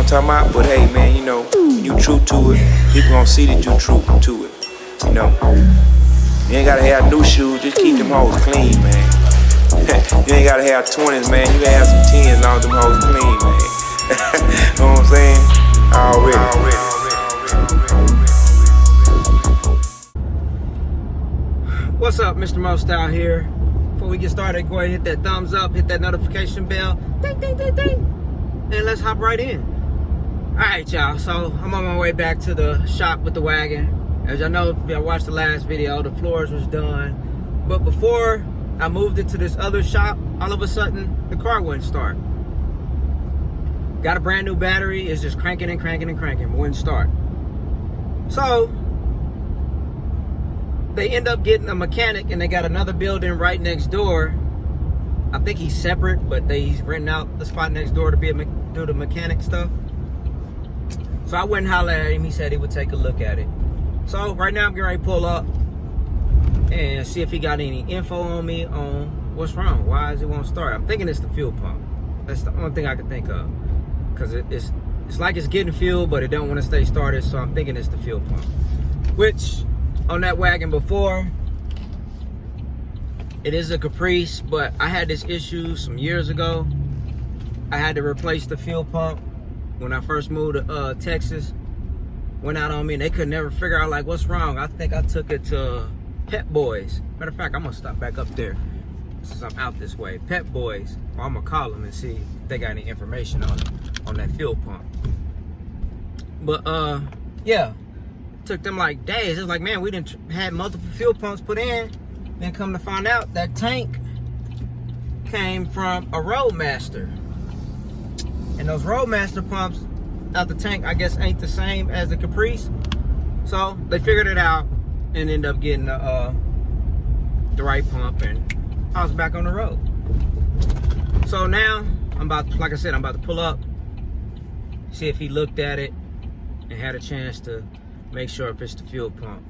I'm talking about? But hey, man, you know, when you true to it, people gonna see that you true to it. You know, you ain't gotta have new shoes, just keep them hoes clean, man. You ain't gotta have 20s, man. You can have some 10s, long as them hoes clean, man. Know what I'm saying? Already. What's up, Mr. Mo Style here. Before we get started, go ahead and hit that thumbs up, hit that notification bell, ding, ding, ding, ding, and let's hop right in. All right, y'all, so I'm on my way back to the shop with the wagon. As y'all know, if y'all watched the last video, the floors was done. But before I moved into this other shop, all of a sudden, the car wouldn't start. Got a brand new battery, it's just cranking and cranking and cranking, wouldn't start. So, they end up getting a mechanic, and they got another building right next door. I think he's separate, but he's renting out the spot next door to do the mechanic stuff. So I went and hollered at him. He said he would take a look at it. So right now I'm getting ready to pull up and see if he got any info on me on what's wrong. Why is it won't start? I'm thinking it's the fuel pump. That's the only thing I can think of, because it's like it's getting fuel, but it don't want to stay started. So I'm thinking it's the fuel pump, which on that wagon before, it is a Caprice, but I had this issue some years ago. I had to replace the fuel pump when I first moved to Texas. Went out on me and they could never figure out like what's wrong. I think I took it to Pep Boys. Matter of fact, I'm gonna stop back up there since I'm out this way. Pep Boys, or I'm gonna call them and see if they got any information on that fuel pump. But yeah. Took them like days. It's like, man, we didn't had multiple fuel pumps put in. Then come to find out that tank came from a Roadmaster. And those Roadmaster pumps out the tank, I guess, ain't the same as the Caprice. So they figured it out and ended up getting the right pump, and I was back on the road. So now I'm about, like I said, I'm about to pull up, see if he looked at it and had a chance to make sure if it's the fuel pump.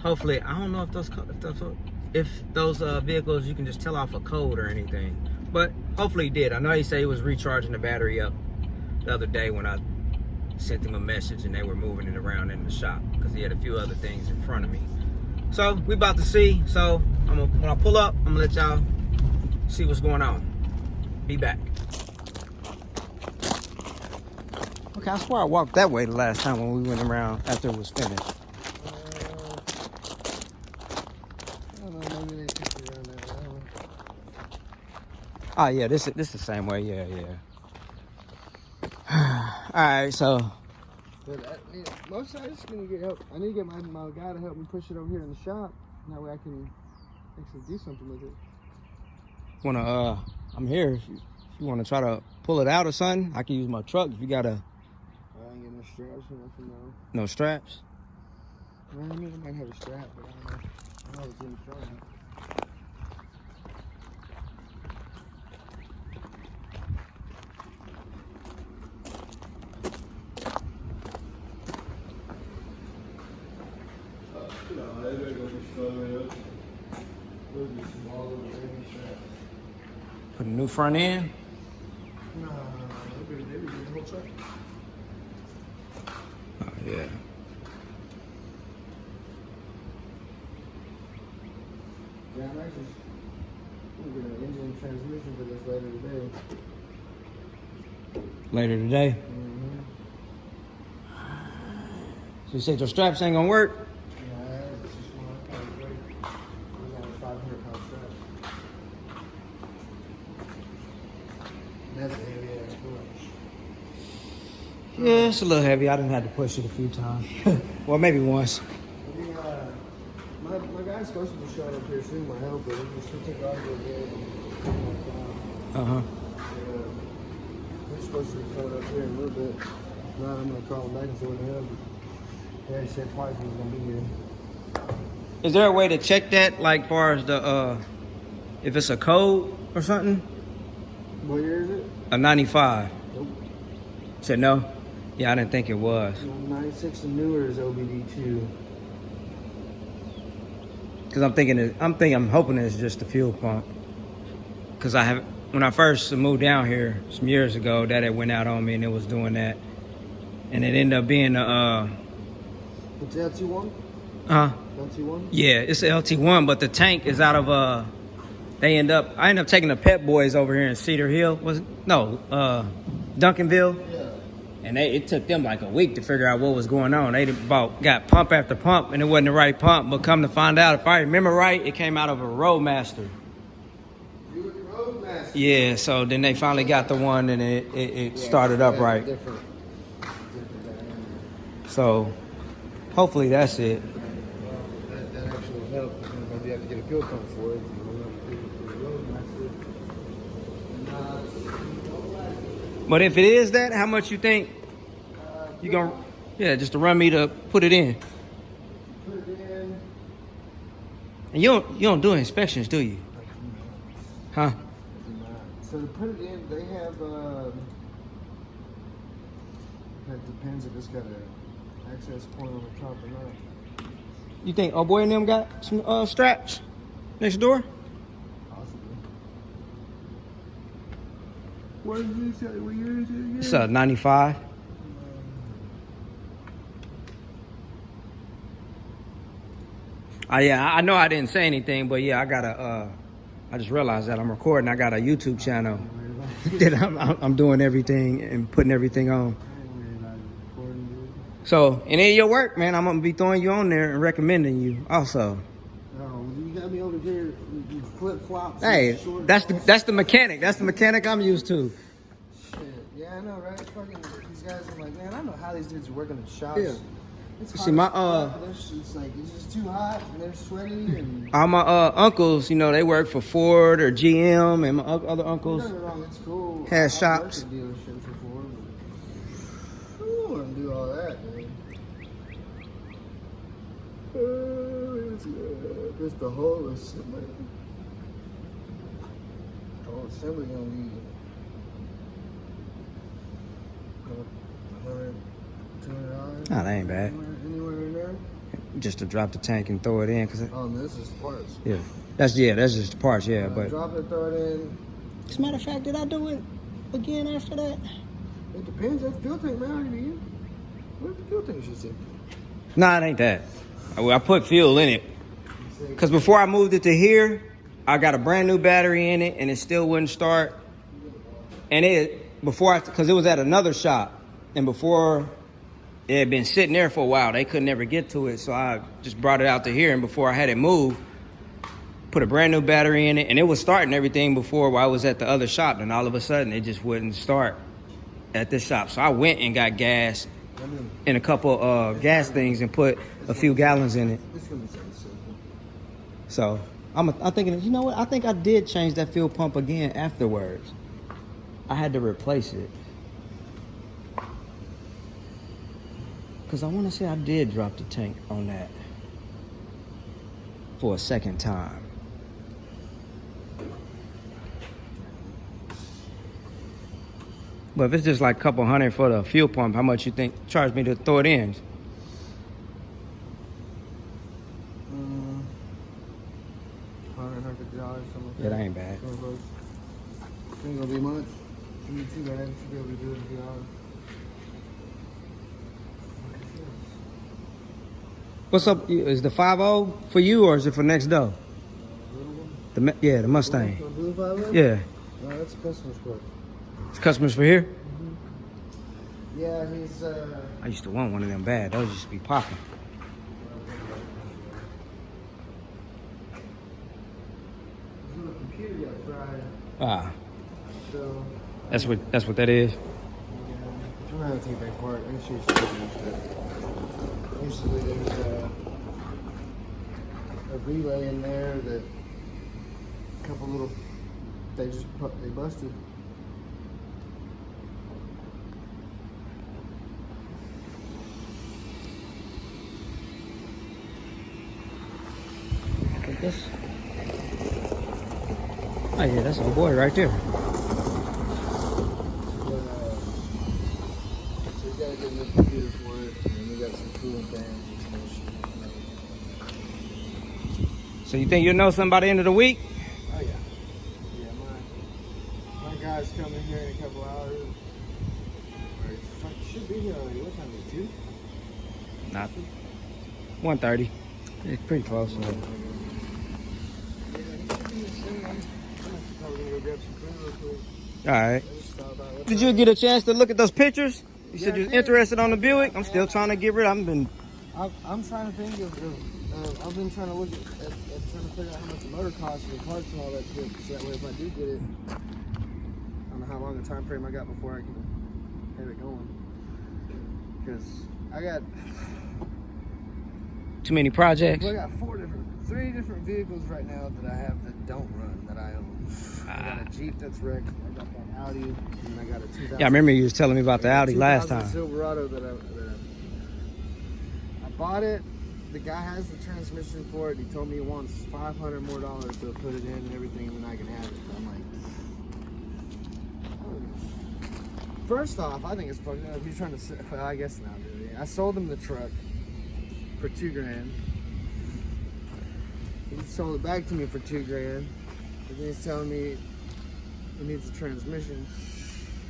Hopefully, I don't know if those vehicles you can just tell off a code or anything, but hopefully he did. I know he said he was recharging the battery up the other day when I sent him a message and they were moving it around in the shop because he had a few other things in front of me. So we about to see. So when I pull up, I'm gonna let y'all see what's going on. Be back. Okay, I swear I walked that way the last time when we went around after it was finished. I don't know, maybe they took it around that way. Oh yeah, this is the same way. Yeah. All right, so. But most of I just gonna get help. I need to get my guy to help me push it over here in the shop. That way I can actually do something with it. I'm here. If you wanna try to pull it out or something, I can use my truck if you gotta. I ain't get no straps or nothing, though. No straps? I mean, I might have a strap, but I don't know. I know it's in the front. Put a new front end? No, they be the whole truck. Oh yeah. Yeah, I'm actually gonna get an engine transmission for this later today. Later today? Mm-hmm. So you said your straps ain't gonna work? Yeah, it's just one kind of weight. It's only a 500-pound strap. That's a heavy ass push. Yeah, it's a little heavy. I done had to push it a few times. Well, maybe once. My guy's supposed to be showing up here soon, my helper. He's supposed to take off for a bit. Uh-huh. He's supposed to be coming up here in a little bit. If not, I'm going to call him back and see what the hell. Yeah, he said twice he was going to be here. Is there a way to check that, like far as the, if it's a code or something? What year is it? A 95. Nope. Said no? Yeah, I didn't think it was. 96 and newer is OBD2. Because I'm hoping it's just the fuel pump. Because I when I first moved down here some years ago, that it went out on me and it was doing that. And it ended up being It's LT1? huh? LT1? Yeah, it's an LT1, but the tank is out of I end up taking the Pep Boys over here in Cedar Hill. Duncanville? Yeah. And it took them like a week to figure out what was going on. They got pump after pump, and it wasn't the right pump. But come to find out, if I remember right, it came out of a Roadmaster. Roadmaster. Yeah, so then they finally got the one, and it started up right. Different. So hopefully that's it. That actually will help. Because you have to get a fuel pump for it. But if it is that, how much you think you gonna? Yeah, just to run me to put it in. Put it in. And you don't do inspections, do you? Huh? So to put it in, they have. It depends if it's got an access point on the top or not. You think oh boy and them got some straps next door? Possibly. What did you say? What year is it again? It's 95. Yeah, I know I didn't say anything, but yeah, I gotta. I just realized that I'm recording. I got a YouTube channel that I'm doing everything and putting everything on. So, and in your work, man, I'm gonna be throwing you on there and recommending you also. Oh, you got me over here. You flip flops. Hey, that's the mechanic. That's the mechanic I'm used to. Shit. Yeah, I know, right? Fucking these guys. I'm like, man, I don't know how these dudes are working in shops. Yeah. It's See, my it's like it's just too hot and they're sweaty and. All my uncles, you know, they work for Ford or GM, and my other uncles Don't get me wrong, it's cool. had shops. I worked at dealerships before, but I don't want to do all that, man. Just the whole assembly. The whole assembly gonna be $100, $200. Oh, that ain't bad. Anywhere in there. Just to drop the tank and throw it in, cause Oh, no, this is parts. yeah, that's just the parts, yeah. But Drop it, throw it in. as a matter of fact, did I do it again after that? It depends. That fuel tank might already be in. What if the fuel tank should say? Nah, it ain't that. I put fuel in it, cause before I moved it to here, I got a brand new battery in it, and it still wouldn't start. And cause it was at another shop, and before. It had been sitting there for a while. They could never get to it, so I just brought it out to here. And before I had it moved, put a brand new battery in it, and it was starting everything before while I was at the other shop. And all of a sudden, it just wouldn't start at this shop. So I went and got gas in a couple gas things and put a few gallons in it. So I'm thinking, you know what? I think I did change that fuel pump again afterwards. I had to replace it. Because I want to say I did drop the tank on that for a second time. But if it's just like a couple hundred for the fuel pump, how much you think charge me to throw it in? $150, something like that. Yeah, that ain't bad. Ain't gonna be much. Shouldn't be too bad. Should be able to do it in a few hours. What's up? Is the 5.0 for you or is it for next door? The Mustang. The blue 5.0? Yeah. No, that's a customer's car. It's customers for here? Yeah, he's I used to want one of them bad. Those used to be popping. his little computer got fried. Ah, So that's what that is. I'm gonna have to take that apart. I'm sure it's usually there's a relay in there that a couple little they busted. I think this. Oh yeah, that's my boy right there. So you gotta get a new computer for it, and then we got some cooling fans and some shit. So you think you'll know something by the end of the week? Oh yeah. Yeah, here in a couple hours. Should be here already. What time is it? 2? Nothing. 1:30. It's pretty close. So. Yeah, he should be here soon. I'm probably gonna go grab some food real quick. All right. Just thought about what Did time you get a chance to look at those pictures? You said Yeah, you I was did. interested on the Buick. I'm still trying to get rid. I'm been. I'm trying to think of I've been trying to look at trying to figure out how much the motor costs and the parts and all that shit. So that way, if I do get it, I don't know how long a time frame I got before I can have it going. Because I got Too many projects. I got 3 different vehicles right now that I have that don't run that I own. I got a Jeep that's wrecked. I got that Audi, and I got a 2000. Yeah, I remember you was telling me about the I got a Audi last 2000 time. Silverado that I bought it. The guy has the transmission for it. He told me he wants $500 more to put it in and everything, and then I can have it. I'm like, oh. First off, I think it's fucked up. He's trying to. Well, I guess not really. I sold him the truck for $2,000. He sold it back to me for $2,000. And then he's telling me he needs a transmission.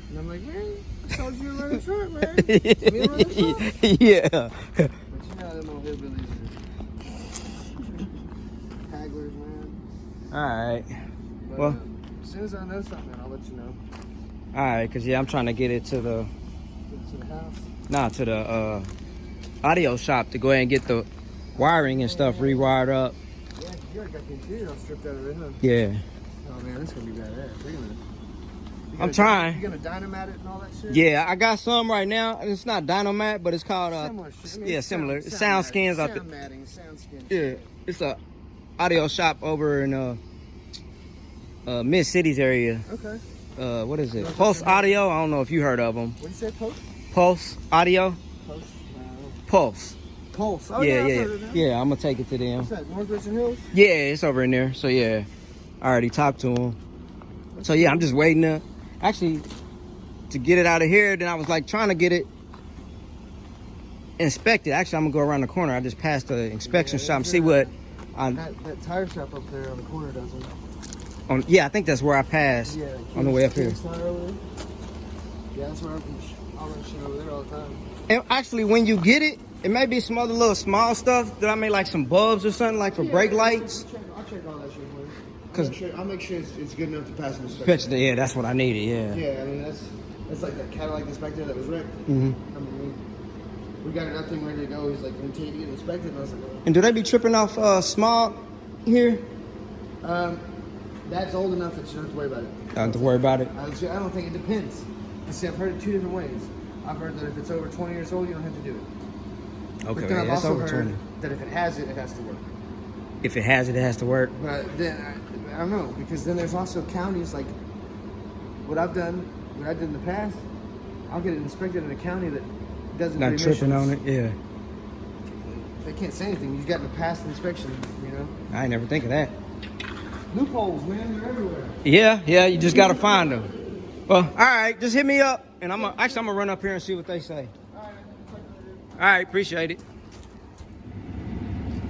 And I'm like, man, I told you to run a truck, man. Let me run a truck. Yeah. But you know them old hillbillies are hagglers, man. All right. But, Well. As soon as I know something, man, I'll let you know. All right, cause yeah, I'm trying to get it to the. Get it to the house. Nah, to the audio shop to go ahead and get the wiring and stuff rewired up. Yeah, you already got the interior all stripped out of it, huh? Yeah. Oh man, this is gonna be badass. You're gonna, I'm trying. You gonna dynamite it and all that shit? Yeah, I got some right now. It's not Dynomat, but it's called Similar shit. I mean, yeah, it's similar. sound Sound skins out Sound there. matting, sound skin. Yeah, it's a audio shop over in Mid Cities area. Okay. What is it? Pulse Audio. I don't know if you heard of them. What do you say, Post? Pulse Audio. Post? Pulse. Pulse. Oh, Yeah, I've yeah, heard of them. yeah. I'm gonna take it to them. What's that, North Richland Hills? Yeah, it's over in there. So yeah, I already talked to him. So yeah, I'm just waiting to get it out of here. Then I was like trying to get it inspected. Actually, I'm gonna go around the corner. I just passed the inspection shop and see what. That tire shop up there on the corner doesn't. Yeah, I think that's where I passed Yeah, on the way up here. Tire over there. Yeah, that's where I run shit over there all the time. And actually, when you get it, it may be some other little small stuff that I made, like some bulbs or something, like for brake lights. I'll check all that shit for you. 'Cause- I'll make sure it's good enough to pass an inspection. Yeah, that's what I needed. Yeah. Yeah, I mean that's like that Cadillac inspector that was wrecked. hmm I mean, we got that thing ready to go. He's like, "Can we take it to get inspected?" And I was like, And do they be tripping off smog here? "That's old enough that you don't have to worry about it." I don't have to worry about it. I don't think it depends. You see, I've heard it 2 different ways. I've heard that if it's over 20 years old, you don't have to do it. Okay, But then I've that's also over heard 20. that if it has it, it has to work. If it has it, it has to work. But then I don't know, because then there's also counties like what I did in the past. I'll get it inspected in a county that doesn't Not do tripping on emissions. it. Yeah. They can't say anything. You've got to pass the inspection. You know, I ain't never think of that. loopholes, man, they're everywhere. Yeah, you just gotta find them. Well, all right, just hit me up, and I'm gonna run up here and see what they say. All right, appreciate it.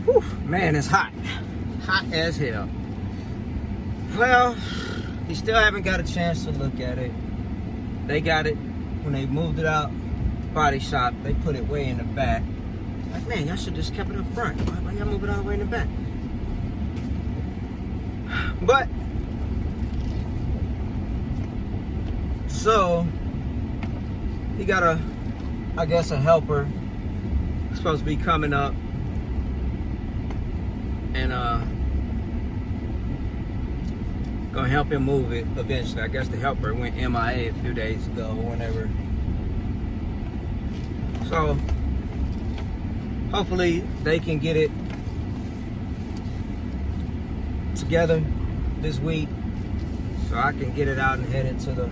Whew, man, it's hot as hell. Well, you still haven't got a chance to look at it. They got it when they moved it out body shop. They put it way in the back. Like, man, y'all should just kept it up front. Why y'all move it all the way in the back? But so he got a helper supposed to be coming up and gonna help him move it eventually. I guess the helper went MIA a few days ago or whenever. So hopefully they can get it together this week so I can get it out and head into the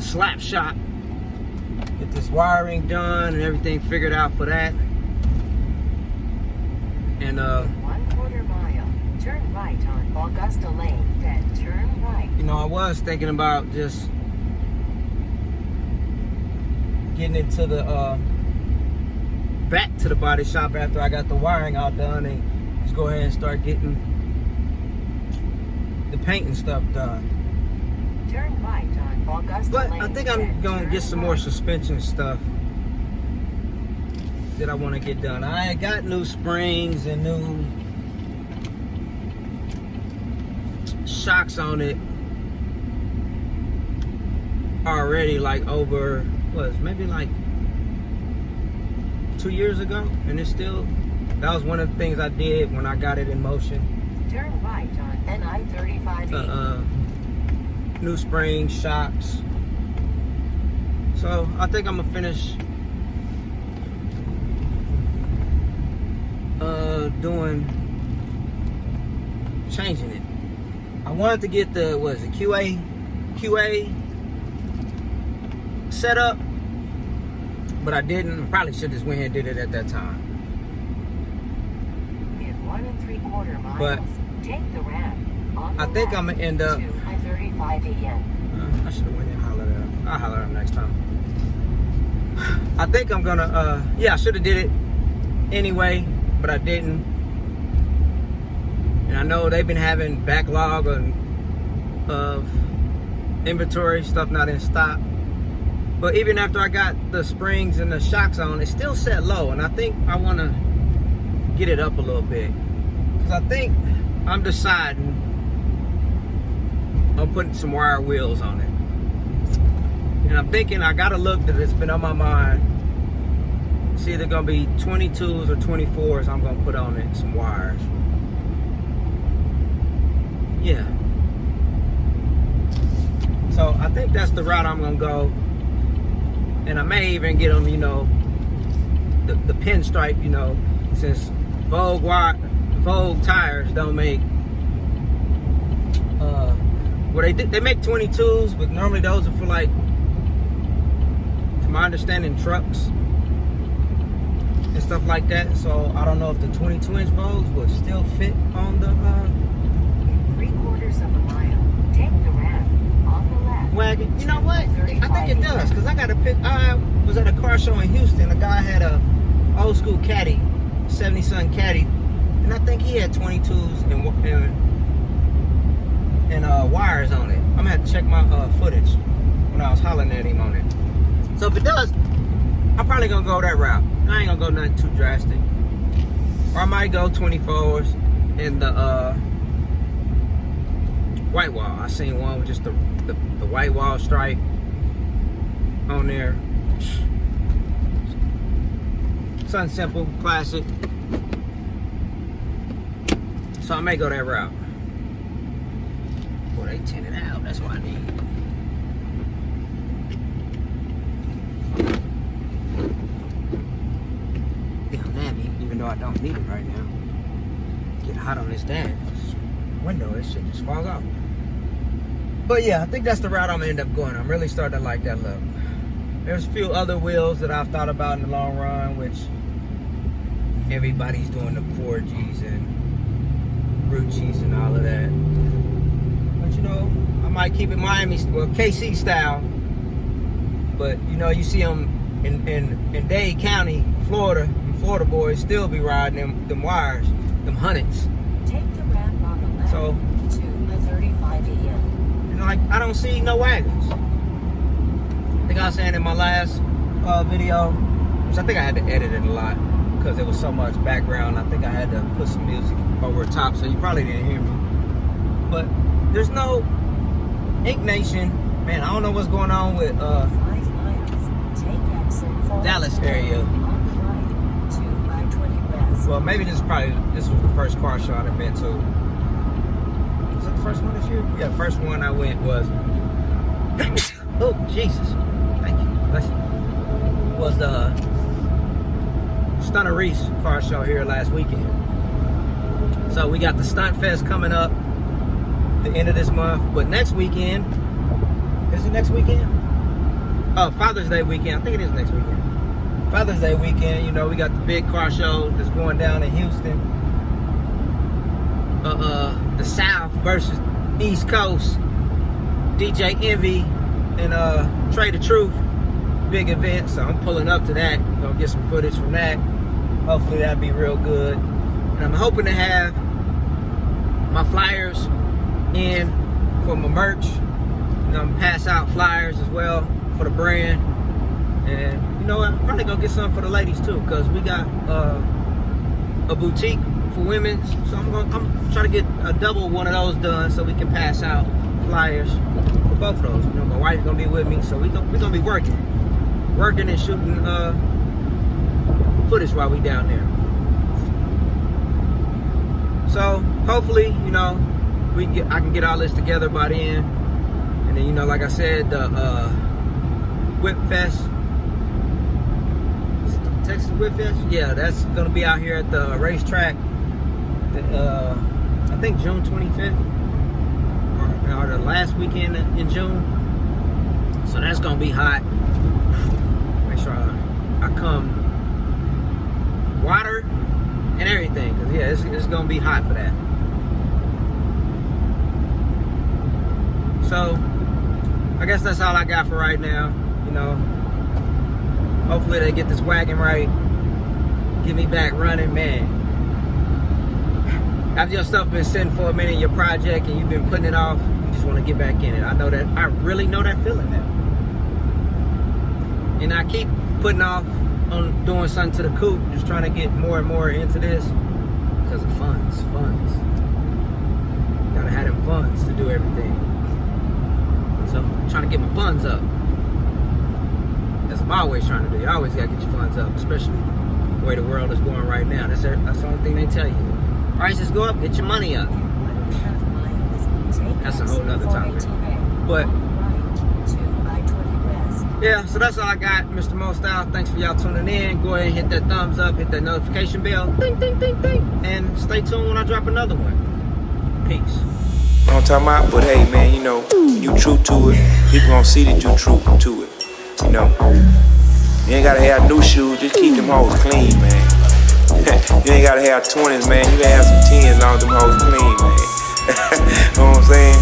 slap shop, get this wiring done and everything figured out for that. And 1/4 mile, turn right on Augusta Lane, then turn right. you know, I was thinking about just getting into the back to the body shop after I got the wiring all done and just go ahead and start getting the painting stuff done. Turn right on Augusta But Lane. I think I'm gonna get some more suspension stuff that I want to get done. I got new springs and new shocks on it already, like over maybe like 2 years ago, and it's still, that was one of the things I did when I got it in motion. Turn right on NI-35E. New springs, shocks. So I think I'm gonna finish changing it. I wanted to get the QA set up, but I didn't. I probably should just went ahead and did it at that time. In 1 3/4 miles, But take the ramp. On I the think left I'm gonna end up. to I-35E. I should have went and hollered at him. I'll holler at him next time. I think I'm gonna. Yeah, I should have did it anyway, but I didn't. And I know they've been having backlog of inventory, stuff not in stock. But even after I got the springs and the shocks on, it's still set low. And I think I want to get it up a little bit. Because I think I'm deciding on putting some wire wheels on it. And I'm thinking I got to look that it's been on my mind. It's either going to be 22s or 24s I'm going to put on it, some wires. Yeah. So I think that's the route I'm going to go. And I may even get them, you know, the pinstripe, you know, since Vogue tires don't make, well, they make 22s, but normally those are for, like, from my understanding, trucks and stuff like that. So I don't know if the 22-inch Vogues would still fit on the In 3/4 mile, take the ramp. On the left. Wagon. You know what? I think it does, because I got a pick. I was at a car show in Houston. A guy had a old school Caddy, 70 Sun Caddy, and I think he had 22s and wires on it. I'm gonna have to check my footage when I was hollering at him on it. So if it does, I'm probably gonna go that route. I ain't gonna go nothing too drastic. Or I might go 24s in the white wall. I seen one with just the white wall stripe on there. Something simple, classic. So I may go that route. Boy, they tinted out. That's what I need. Damn heavy, even though I don't need it right now. Get hot on this damn window. This shit just falls off. But yeah, I think that's the route I'm gonna end up going. I'm really starting to like that look. There's a few other wheels that I've thought about in the long run, which everybody's doing the 4Gs and Ruchis and all of that. But you know, I might keep it Miami, well, KC style. But you know, you see them in Dade County, Florida, and Florida boys still be riding them wires, them Hasen'Ts. Take the ramp on the left So, to I-35E. and like, I don't see no wagons. I think I was saying in my last video, which I think I had to edit it a lot because there was so much background. I think I had to put some music over the top, so you probably didn't hear me. But there's no Ink Nation. Man, I don't know what's going on with 5 miles. Take exit 4. Dallas area. On right to I-20 West. Well, maybe this was the first car show I've been to. Was that the first one this year? Yeah, the first one I went was. Oh, Jesus. Thank you. Was the Stunner Reese car show here last weekend. So we got the Stunt Fest coming up the end of this month. But next weekend, is it next weekend? Oh, Father's Day weekend. I think it is next weekend. Father's Day weekend, you know, we got the big car show that's going down in Houston. The South versus East Coast. DJ Envy and Trey the Truth. Big event, so I'm pulling up to that. Gonna get some footage from that. Hopefully that'll be real good. And I'm hoping to have my flyers in for my merch pass out flyers as well for the brand. And you know what? I'm probably gonna get some for the ladies too, because we got a boutique for women. So I'm trying to get a double one of those done so we can pass out flyers for both of those. You know, my wife's gonna be with me, so we're gonna be working and shooting footage while we down there. So hopefully, you know, I can get all this together by then. And then, you know, like I said, the Whip Fest, is it the Texas Whip Fest? Yeah, that's gonna be out here at the racetrack. I think June 25th or the last weekend in June. So that's gonna be hot. Make sure I come water and everything, cause yeah, it's gonna be hot for that. So I guess that's all I got for right now. You know, hopefully they get this wagon right, get me back running, man. After your stuff been sitting for a minute in your project and you've been putting it off, you just want to get back in it. I know that. I really know that feeling now. And I keep putting off on doing something to the coupe, just trying to get more and more into this because of funds. Gotta have them funds to do everything. So I'm trying to get my funds up. That's what I'm always trying to do. You always gotta get your funds up, especially the way the world is going right now. That's the only thing they tell you. Prices go up, get your money up. That's a whole nother topic. But yeah, so that's all I got, Mr. Mo Style. Thanks for y'all tuning in. Go ahead and hit that thumbs up, hit that notification bell, ding, ding, ding, ding, and stay tuned when I drop another one. Peace. You know what I'm talking about? But hey, man, you know, when you true to it, people gonna see that you true to it. You know, you ain't gotta have new shoes, just keep them hoes clean, man. You ain't gotta have 20s, man. You can have some 10s, long as them hoes clean, man. You know what I'm saying?